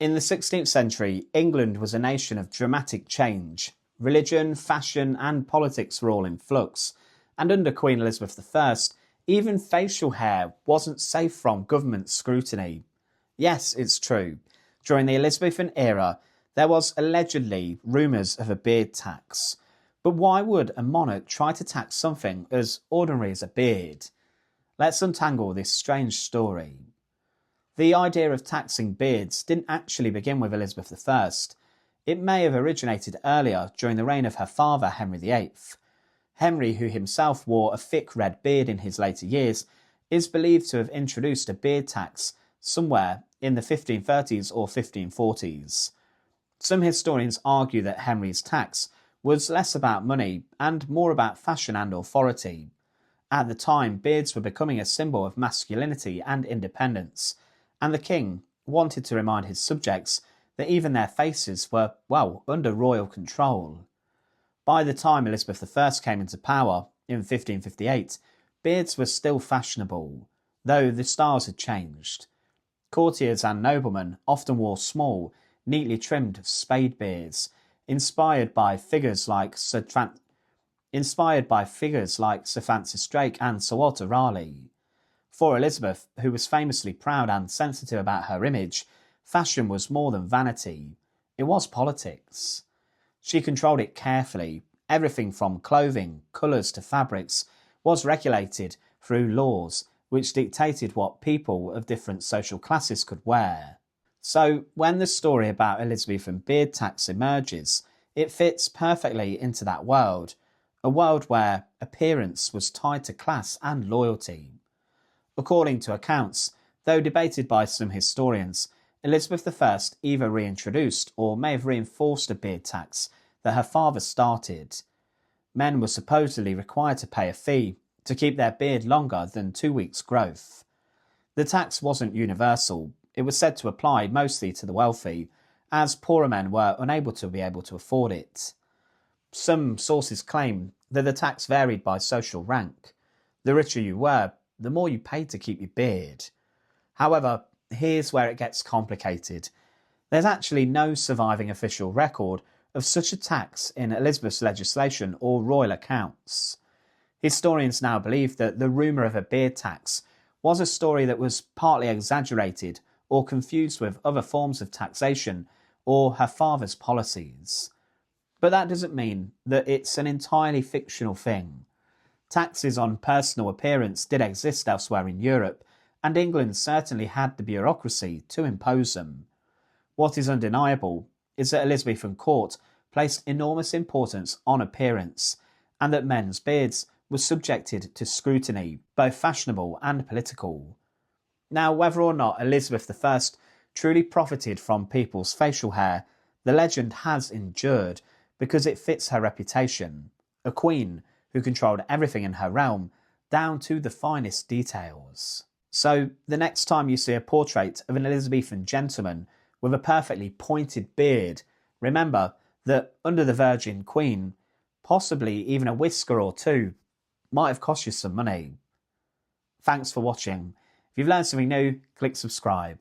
In the 16th century, England was a nation of dramatic change. Religion, fashion and politics were all in flux, and under Queen Elizabeth I, even facial hair wasn't safe from government scrutiny. Yes, it's true. During the Elizabethan era, there was allegedly rumours of a beard tax. But why would a monarch try to tax something as ordinary as a beard? Let's untangle this strange story. The idea of taxing beards didn't actually begin with Elizabeth I. It may have originated earlier during the reign of her father, Henry VIII. Henry, who himself wore a thick red beard in his later years, is believed to have introduced a beard tax somewhere in the 1530s or 1540s. Some historians argue that Henry's tax was less about money and more about fashion and authority. At the time, beards were becoming a symbol of masculinity and independence, and the king wanted to remind his subjects that even their faces were, well, under royal control. By the time Elizabeth I came into power, in 1558, beards were still fashionable, though the styles had changed. Courtiers and noblemen often wore small, neatly trimmed spade beards, inspired by figures like Sir Francis Drake and Sir Walter Raleigh. For Elizabeth, who was famously proud and sensitive about her image, fashion was more than vanity. It was politics. She controlled it carefully. Everything from clothing, colours to fabrics was regulated through laws which dictated what people of different social classes could wear. So when the story about Elizabethan beard tax emerges, it fits perfectly into that world, a world where appearance was tied to class and loyalty. According to accounts, though debated by some historians, Elizabeth I either reintroduced or may have reinforced a beard tax that her father started. Men were supposedly required to pay a fee to keep their beard longer than 2 weeks' growth. The tax wasn't universal. It was said to apply mostly to the wealthy, as poorer men were unable to afford it. Some sources claim that the tax varied by social rank. The richer you were, the more you paid to keep your beard. However, here's where it gets complicated. There's actually no surviving official record of such a tax in Elizabeth's legislation or royal accounts. Historians now believe that the rumour of a beard tax was a story that was partly exaggerated or confused with other forms of taxation or her father's policies. But that doesn't mean that it's an entirely fictional thing. Taxes on personal appearance did exist elsewhere in Europe, and England certainly had the bureaucracy to impose them. What is undeniable is that Elizabethan court placed enormous importance on appearance, and that men's beards were subjected to scrutiny, both fashionable and political. Now, whether or not Elizabeth I truly profited from people's facial hair, the legend has endured because it fits her reputation, a queen who controlled everything in her realm, down to the finest details. So, the next time you see a portrait of an Elizabethan gentleman with a perfectly pointed beard, remember that under the Virgin Queen, possibly even a whisker or two might have cost you some money. Thanks for watching. If you've learned something new, click subscribe.